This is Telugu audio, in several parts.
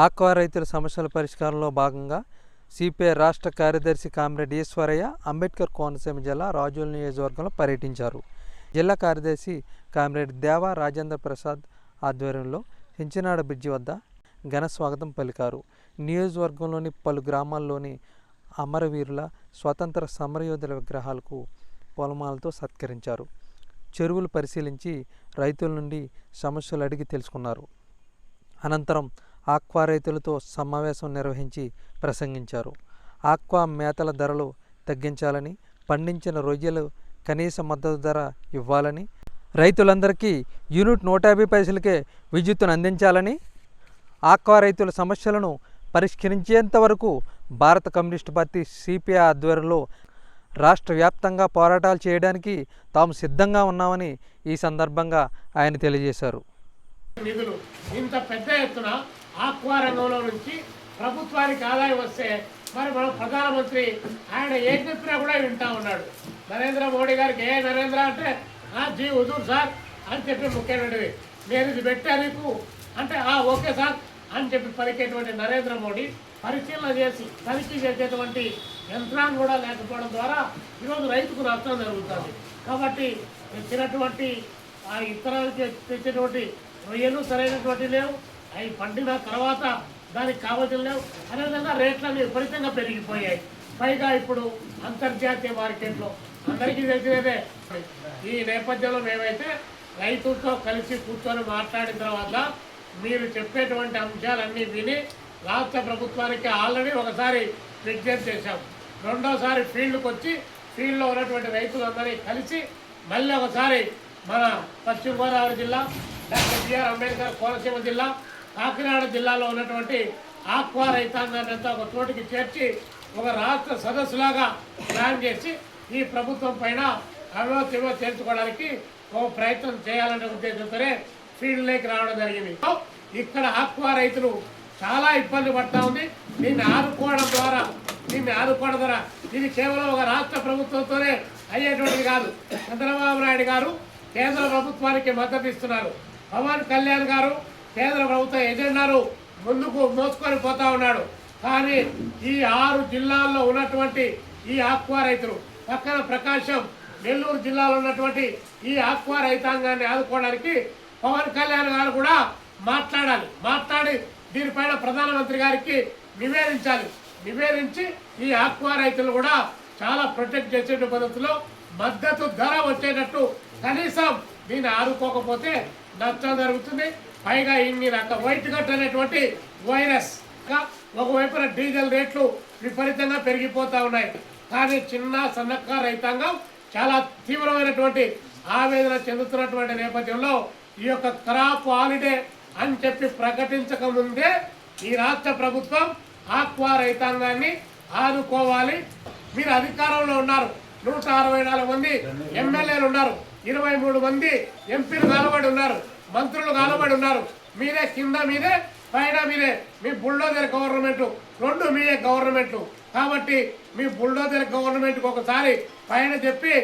ఆక్వా రైతుల సమస్యల పరిష్కారంలో భాగంగా సిపిఐ రాష్ట్ర కార్యదర్శి కామ్రేడ్ ఈశ్వరయ్య అంబేద్కర్ కోనసీమ జిల్లా రాజోలు నియోజకవర్గంలో పర్యటించారు. జిల్లా కార్యదర్శి కామ్రేడ్ దేవా రాజేంద్ర ప్రసాద్ ఆధ్వర్యంలో చించినాడ బ్రిడ్జి వద్ద ఘన స్వాగతం పలికారు. నియోజకవర్గంలోని పలు గ్రామాల్లోని అమరవీరుల స్వతంత్ర సమరయోధుల విగ్రహాలకు పూలమాలతో సత్కరించారు. చెరువులు పరిశీలించి రైతుల నుండి సమస్యలు అడిగి తెలుసుకున్నారు. అనంతరం ఆక్వా రైతులతో సమావేశం నిర్వహించి ప్రసంగించారు. ఆక్వా మేతల ధరలు తగ్గించాలని, పండించిన రొయ్యలు కనీస మద్దతు ధర ఇవ్వాలని, రైతులందరికీ యూనిట్ 150 పైసలకే విద్యుత్తును అందించాలని, ఆక్వా రైతుల సమస్యలను పరిష్కరించేంత వరకు భారత కమ్యూనిస్టు పార్టీ సిపిఐ ఆధ్వర్యంలో రాష్ట్ర వ్యాప్తంగా పోరాటాలు చేయడానికి తాము సిద్ధంగా ఉన్నామని ఈ సందర్భంగా ఆయన తెలియజేశారు. నిధులు ఇంత పెద్ద ఎత్తున ఆక్వా రంగంలో నుంచి ప్రభుత్వానికి ఆదాయం వస్తే మరి మన ప్రధానమంత్రి ఆయన ఏ చెప్పినా కూడా వింటా ఉన్నాడు. నరేంద్ర మోడీ గారికి ఏ నరేంద్ర అంటే జీ హుజూర్ సార్ అని చెప్పి ముఖ్యమంత్రి నేను ఇది పెట్టా నీకు అంటే ఓకే సార్ అని చెప్పి పలికేటువంటి నరేంద్ర మోడీ పరిశీలన చేసి తనిఖీ చేసేటువంటి యంత్రాంగం కూడా లేకపోవడం ద్వారా ఈరోజు రైతుకు నష్టం జరుగుతుంది. కాబట్టి తెచ్చినటువంటి ఇతరులకి తెచ్చేటువంటి రొయ్యలు సరైనటువంటి లేవు, అవి పండిన తర్వాత దానికి కావాల్సిన లేవు. అదేవిధంగా రేట్లన్నీ విపరీతంగా పెరిగిపోయాయి. పైగా ఇప్పుడు అంతర్జాతీయ మార్కెట్లో అందరికీ తెలిసినదే. ఈ నేపథ్యంలో మేమైతే రైతులతో కలిసి కూర్చొని మాట్లాడిన తర్వాత మీరు చెప్పేటువంటి అంశాలన్నీ విని రాష్ట్ర ప్రభుత్వానికి ఆల్రెడీ ఒకసారి విజ్ఞప్తి చేశాం. రెండోసారి ఫీల్డ్కి వచ్చి ఫీల్డ్లో ఉన్నటువంటి రైతులందరినీ కలిసి మళ్ళీ ఒకసారి మన పశ్చిమ గోదావరి జిల్లా, డాక్టర్ బిఆర్ అంబేద్కర్ కోనసీమ జిల్లా, కాకినాడ జిల్లాలో ఉన్నటువంటి ఆక్వా రైతాంగాన్ని అంతా ఒక చోటికి చేర్చి ఒక రాష్ట్ర సదస్సులాగా ప్లాన్ చేసి ఈ ప్రభుత్వం పైన అవినీతిగా చేర్చుకోవడానికి ఒక ప్రయత్నం చేయాలనే ఉద్దేశంతోనే ఫీల్డ్లోకి రావడం జరిగింది. ఇక్కడ ఆక్వా రైతులు చాలా ఇబ్బంది పడతా ఉంది. దీన్ని ఆదుకోవడం ద్వారా ఇది కేవలం ఒక రాష్ట్ర ప్రభుత్వంతోనే అయ్యేటువంటిది కాదు. చంద్రబాబు నాయుడు గారు కేంద్ర ప్రభుత్వానికి మద్దతు ఇస్తున్నారు. పవన్ కళ్యాణ్ గారు కేంద్ర ప్రభుత్వ ఎజెండాను ముందుకు మోసుకొని పోతా ఉన్నాడు. కానీ ఈ 6 జిల్లాల్లో ఉన్నటువంటి ఈ ఆక్వా రైతులు, పక్కన ప్రకాశం, నెల్లూరు జిల్లాలో ఉన్నటువంటి ఈ ఆక్వా రైతాంగాన్ని ఆదుకోవడానికి పవన్ కళ్యాణ్ గారు కూడా మాట్లాడి దీనిపైన ప్రధానమంత్రి గారికి నివేదించి ఈ ఆక్వా రైతులు కూడా చాలా ప్రొటెక్ట్ చేసే పద్ధతిలో మద్దతు ధర వచ్చేటట్టు కనీసం దీన్ని ఆదుకోకపోతే నష్టం జరుగుతుంది. పైగా ఇన్ని వైట్ గట్ అనేటువంటి వైరస్ ఒకవైపున డీజిల్ రేట్లు విపరీతంగా పెరిగిపోతూ ఉన్నాయి. కానీ చిన్న సన్నకారు రైతాంగం చాలా తీవ్రమైనటువంటి ఆవేదన చెందుతున్నటువంటి నేపథ్యంలో ఈ యొక్క క్రాప్ హాలిడే అని చెప్పి ప్రకటించక ముందే ఈ రాష్ట్ర ప్రభుత్వం ఆక్వా రైతాంగాన్ని ఆదుకోవాలి. మీరు అధికారంలో ఉన్నారు, 164 మంది ఎమ్మెల్యేలు ఉన్నారు, 23 మంది ఎంపీలు కాలబడి ఉన్నారు, మంత్రులు కాలబడి ఉన్నారు. మీరే కింద మీరే పైన మీరే, మీ బుల్డోజర్ గవర్నమెంట్ 2 మీరే గవర్నమెంట్. కాబట్టి మీ బుల్డోజర్ గవర్నమెంట్కి ఒకసారి పైన చెప్పి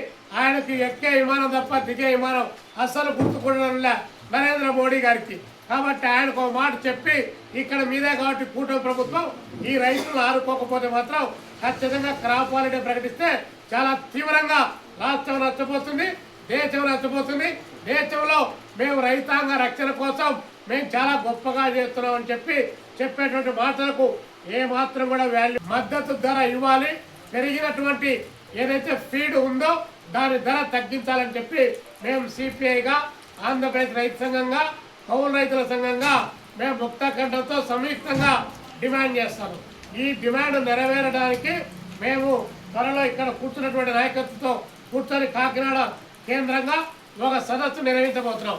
ఆయనకి ఎక్కే విమానం తప్ప దిగే విమానం అస్సలు గుర్తుకోవడంలే నరేంద్ర మోడీ గారికి. కాబట్టి ఆయనకు ఒక మాట చెప్పి ఇక్కడ మీదే కాబట్టి కూటమి ప్రభుత్వం ఈ రైతులను ఆదుకోకపోతే మాత్రం ఖచ్చితంగా క్రాప్ హాలిడే ప్రకటిస్తే చాలా తీవ్రంగా రాష్ట్రం నష్టపోతుంది, దేశం నష్టపోతుంది. దేశంలో మేము రైతాంగ రక్షణ కోసం మేము చాలా గొప్పగా చేస్తున్నామని చెప్పేటువంటి మాటలకు ఏమాత్రం కూడా వాల్యూ. మద్దతు ధర ఇవ్వాలి, పెరిగినటువంటి ఏదైతే ఫీడ్ ఉందో దాని ధర తగ్గించాలని చెప్పి మేము సిపిఐగా, ఆంధ్రప్రదేశ్ రైతు సంఘంగా, కౌలు రైతుల సంఘంగా మేము ముక్తకంఠంతో సంయుక్తంగా డిమాండ్ చేస్తాము. ఈ డిమాండ్ నెరవేరడానికి మేము త్వరలో ఇక్కడ కూర్చున్నటువంటి నాయకత్వంతో కూర్చొని కాకినాడ కేంద్రంగా ఒక సదస్సు నిర్వహించబోతున్నాం.